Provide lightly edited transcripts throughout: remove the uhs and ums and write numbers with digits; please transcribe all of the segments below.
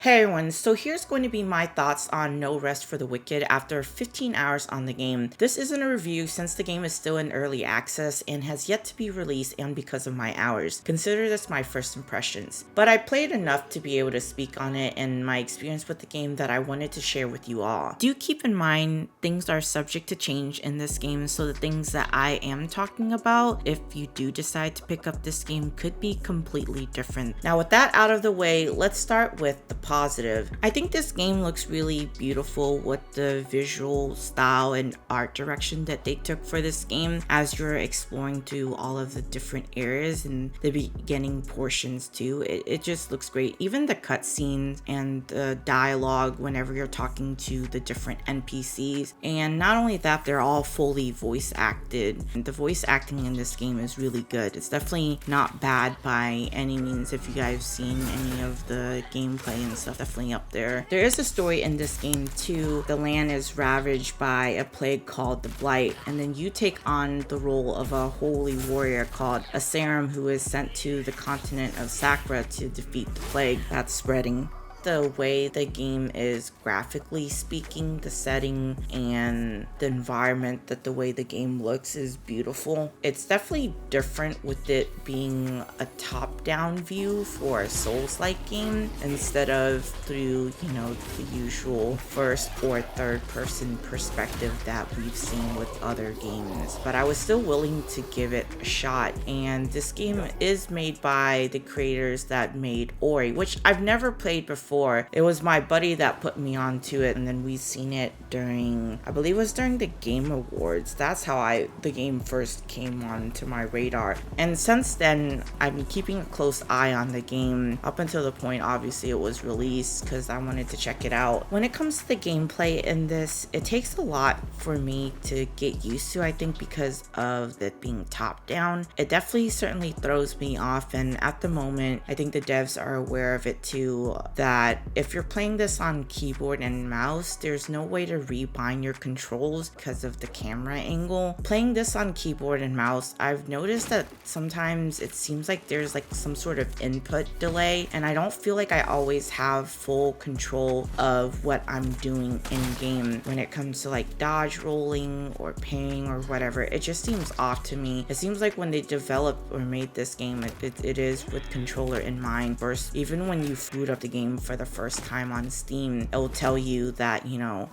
Hey everyone, so here's going to be my thoughts on No Rest for the Wicked after 15 hours on the game. This isn't a review since the game is still in early access and has yet to be released and because of my hours. Consider this my first impressions. But I played enough to be able to speak on it and my experience with the game that I wanted to share with you all. Do keep in mind things are subject to change in this game, so the things that I am talking about, if you do decide to pick up this game, could be completely different. Now with that out of the way, let's start with the positive. I think this game looks really beautiful with the visual style and art direction that they took for this game as you're exploring through all of the different areas and the beginning portions too. It just looks great. Even the cutscenes and the dialogue whenever you're talking to the different NPCs. And not only that, they're all fully voice acted. And the voice acting in this game is really good. It's definitely not bad by any means. If you guys have seen any of the gameplay and stuff, definitely up there. There is a story in this game too. The land is ravaged by a plague called the Blight, and then you take on the role of a holy warrior called a Serum who is sent to the continent of Sakra to defeat the plague that's spreading. The way the game is graphically speaking, the setting and the environment, that the way the game looks is beautiful. It's definitely different with it being a top-down view for a Souls-like game instead of through, the usual first or third person perspective that we've seen with other games. But I was still willing to give it a shot, and this game is made by the creators that made Ori, which I've never played before. It was my buddy that put me onto it, and then we seen it during, I believe it was during the Game Awards. That's how the game first came onto my radar. And since then, I've been keeping a close eye on the game up until the point, obviously, it was released because I wanted to check it out. When it comes to the gameplay in this, it takes a lot for me to get used to, I think, because of it being top down. It definitely certainly throws me off, and at the moment, I think the devs are aware of it too, that if you're playing this on keyboard and mouse, there's no way to rebind your controls because of the camera angle. Playing this on keyboard and mouse, I've noticed that sometimes it seems like there's like some sort of input delay, and I don't feel like I always have full control of what I'm doing in game when it comes to like dodge rolling or ping or whatever. It just seems off to me. It seems like when they developed or made this game, it is with controller in mind first. Even when you boot up the game for the first time on Steam, it'll tell you that,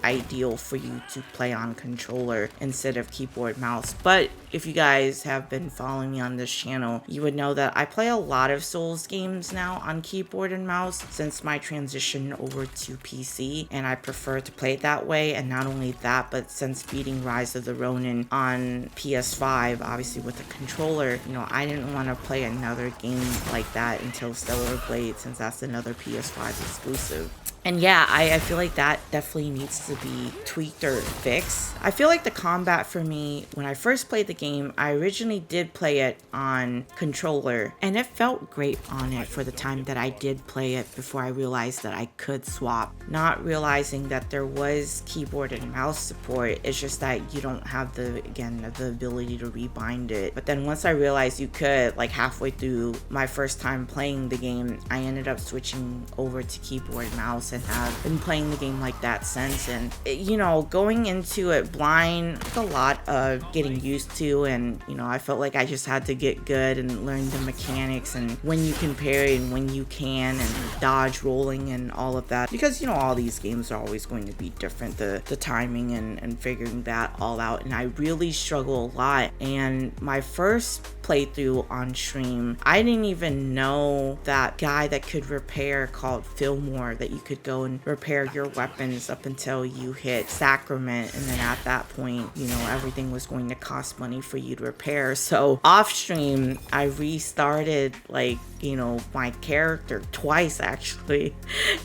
ideal for you to play on controller instead of keyboard mouse. But if you guys have been following me on this channel, you would know that I play a lot of Souls games now on keyboard and mouse since my transition over to PC, and I prefer to play it that way. And not only that, but since beating Rise of the Ronin on PS5, obviously with a controller, I didn't want to play another game like that until Stellar Blade, since that's another PS5 exclusive. And yeah, I feel like that definitely needs to be tweaked or fixed. I feel like the combat for me, when I first played the game, I originally did play it on controller, and it felt great on it for the time that I did play it before I realized that I could swap. Not realizing that there was keyboard and mouse support, it's just that you don't have the ability to rebind it. But then once I realized you could, like halfway through my first time playing the game, I ended up switching over to keyboard and mouse and have been playing the game like that since. And going into it blind, a lot of getting used to, and I felt like I just had to get good and learn the mechanics and when you can parry and when you can, and dodge rolling and all of that, because all these games are always going to be different, the timing and figuring that all out. And I really struggle a lot. And my first playthrough on stream, I didn't even know that guy that could repair called Fillmore, that you could go and repair your weapons up until you hit Sacrament, and then at that point, everything was going to cost money for you to repair. So off stream, I restarted my character twice actually,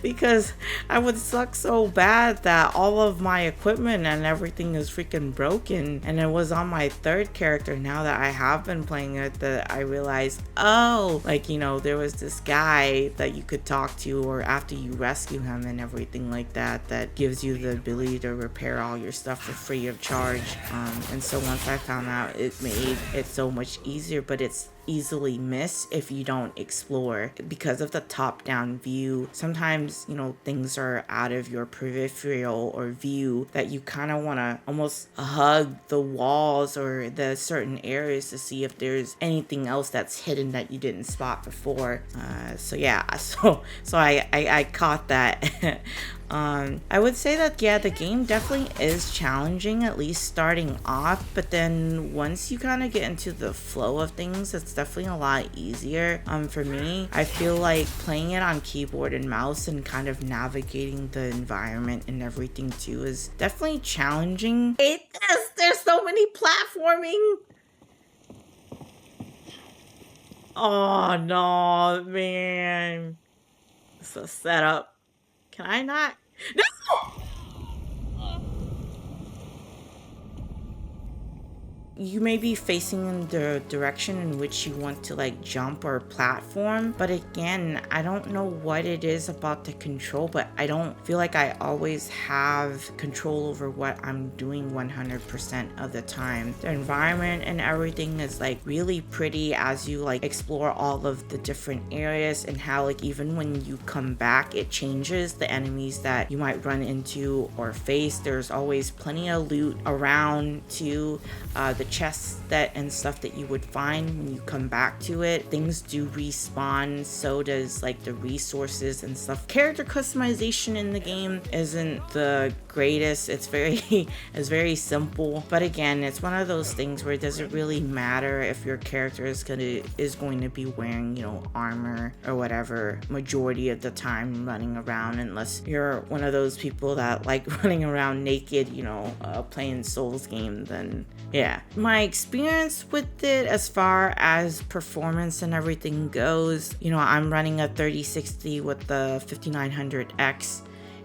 because I would suck so bad that all of my equipment and everything is freaking broken. And it was on my third character, now that I have been playing it, that I realized, there was this guy that you could talk to, or after you rescue him and everything like that, that gives you the ability to repair all your stuff for free of charge. And so once I found out, it made it so much easier. But it's easily miss if you don't explore. Because of the top-down view, sometimes, things are out of your peripheral or view that you kind of want to almost hug the walls or the certain areas to see if there's anything else that's hidden that you didn't spot before. So yeah, so I caught that. I would say that, yeah, the game definitely is challenging, at least starting off, but then once you kind of get into the flow of things, it's definitely a lot easier. For me, I feel like playing it on keyboard and mouse and kind of navigating the environment and everything too is definitely challenging. There's so many platforming. Oh no, man. It's a setup. Can I not? No! You may be facing in the direction in which you want to like jump or platform, but again, I don't know what it is about the control, but I don't feel like I always have control over what I'm doing 100% of the time. The environment and everything is like really pretty as you like explore all of the different areas, and how like even when you come back, it changes the enemies that you might run into or face. There's always plenty of loot around too. The chests and stuff that you would find when you come back to it, things do respawn, so does like the resources and stuff. Character customization in the game isn't the greatest. It's very simple, but again, it's one of those things where it doesn't really matter if your character is going to be wearing armor or whatever majority of the time running around, unless you're one of those people that like running around naked, playing Souls game. Then yeah, my experience with it as far as performance and everything goes, I'm running a 3060 with the 5900X.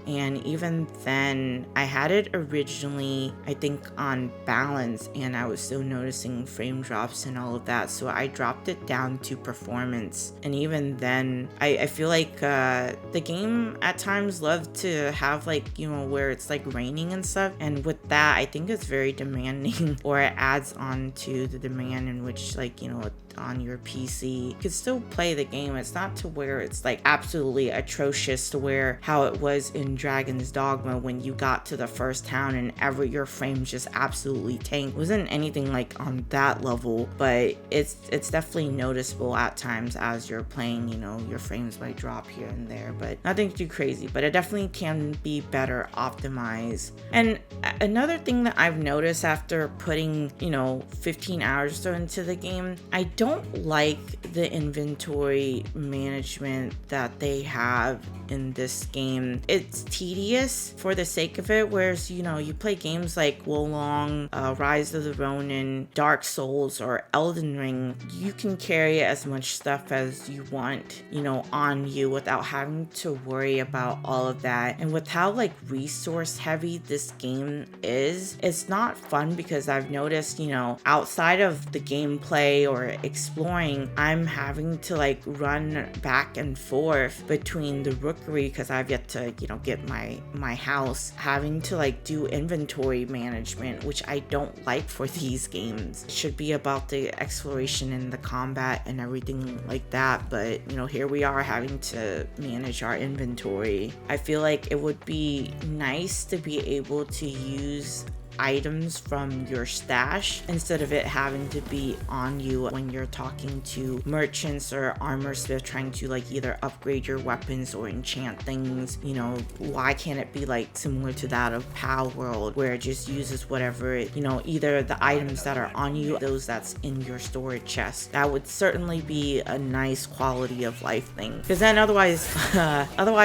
And even then, I had it originally, I think, on balance, and I was still noticing frame drops and all of that. So I dropped it down to performance. And even then, I feel like the game at times loves to have like, where it's like raining and stuff. And with that, I think it's very demanding, or it adds on to the demand in which like, on your PC. You can still play the game. It's not to where it's like absolutely atrocious to where how it was in Dragon's Dogma when you got to the first town and your frames just absolutely tanked. It wasn't anything like on that level, but it's definitely noticeable at times as you're playing. Your frames might drop here and there, but nothing too crazy. But it definitely can be better optimized. And another thing that I've noticed after putting 15 hours or so into the game, I don't like the inventory management that they have in this game. It's tedious for the sake of it, whereas you play games like Wolong, Rise of the Ronin, Dark Souls, or Elden Ring, you can carry as much stuff as you want on you without having to worry about all of that. And with how like resource heavy this game is, it's not fun, because I've noticed outside of the gameplay or exploring, I'm having to like run back and forth between the rookery, because I've yet to get my house, having to like do inventory management, which I don't like for these games. It should be about the exploration and the combat and everything like that, but here we are having to manage our inventory. I feel like it would be nice to be able to use items from your stash instead of it having to be on you when you're talking to merchants or armor smith trying to like either upgrade your weapons or enchant things. Why can't it be like similar to that of Pal World, where it just uses whatever either the items that are on you, those that's in your storage chest? That would certainly be a nice quality of life thing, because then otherwise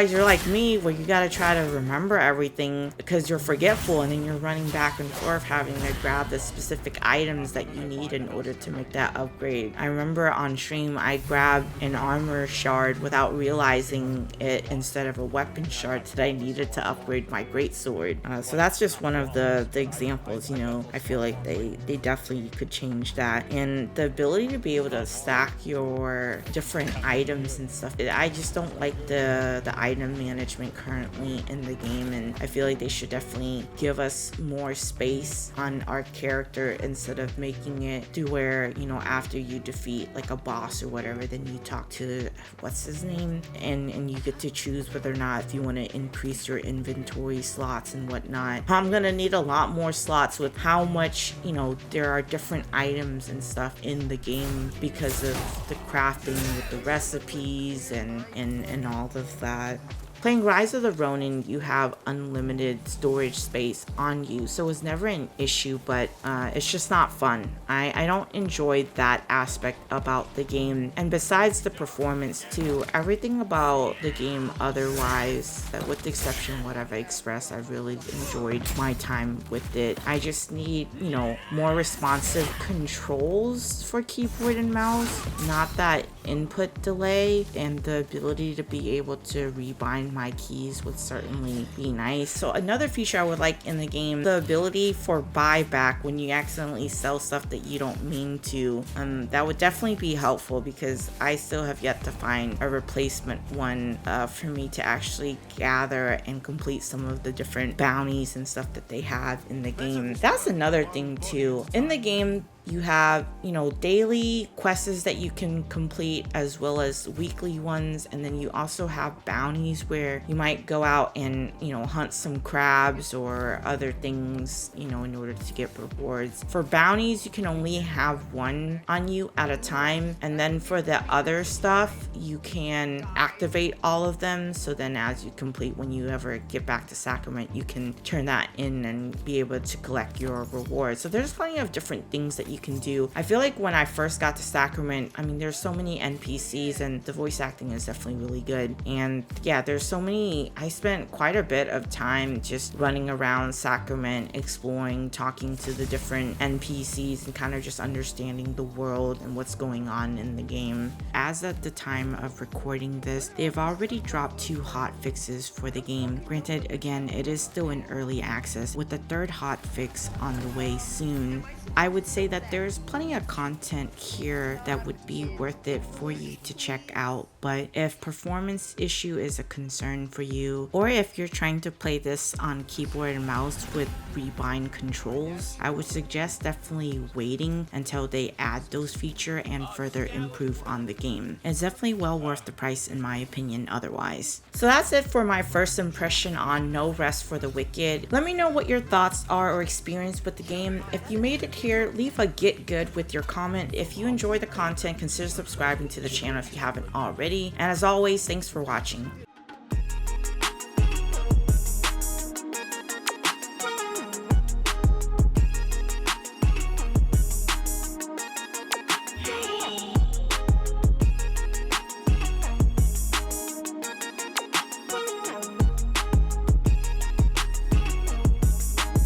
you're like me, where you gotta try to remember everything because you're forgetful, and then you're running back and forth having to grab the specific items that you need in order to make that upgrade. I remember on stream I grabbed an armor shard without realizing it instead of a weapon shard that I needed to upgrade my greatsword. So that's just one of the examples. I feel like they definitely could change that, and the ability to be able to stack your different items and stuff. I just don't like the item management currently in the game, and I feel like they should definitely give us more space space on our character instead of making it to where, you know, after you defeat like a boss or whatever, then you talk to what's his name, and you get to choose whether or not if you want to increase your inventory slots and whatnot. I'm gonna need a lot more slots with how much, you know, there are different items and stuff in the game because of the crafting with the recipes and all of that. Playing Rise of the Ronin, you have unlimited storage space on you, so it's never an issue, but it's just not fun. I don't enjoy that aspect about the game. And besides the performance too, everything about the game otherwise, with the exception of what I've expressed, I really enjoyed my time with it. I just need, you know, more responsive controls for keyboard and mouse, not that input delay, and the ability to be able to rebind my keys would certainly be nice. So another feature I would like in the game, the ability for buyback when you accidentally sell stuff that you don't mean to. That would definitely be helpful because I still have yet to find a replacement one for me to actually gather and complete some of the different bounties and stuff that they have in the game. That's another thing too. In the game, you have, you know, daily quests that you can complete as well as weekly ones, and then you also have bounties where you might go out and, you know, hunt some crabs or other things, you know, in order to get rewards. For bounties, you can only have one on you at a time, and then for the other stuff, you can activate all of them, so then as you complete, when you ever get back to Sacrament, you can turn that in and be able to collect your rewards. So there's plenty of different things that you can do. I feel like when I first got to Sacrament, I mean, there's so many NPCs and the voice acting is definitely really good. And yeah, there's so many. I spent quite a bit of time just running around Sacrament, exploring, talking to the different NPCs, and kind of just understanding the world and what's going on in the game. As at the time of recording this, they've already dropped 2 hot fixes for the game. Granted, again, it is still in early access with the 3rd hot fix on the way soon. I would say that there's plenty of content here that would be worth it for you to check out, but if performance issue is a concern for you, or if you're trying to play this on keyboard and mouse with rebind controls, I would suggest definitely waiting until they add those features and further improve on the game. It's definitely well worth the price in my opinion otherwise. So that's it for my first impression on No Rest for the Wicked. Let me know what your thoughts are or experience with the game. If you made it here, leave a get good with your comment. If you enjoy the content, consider subscribing to the channel if you haven't already. And as always, thanks for watching.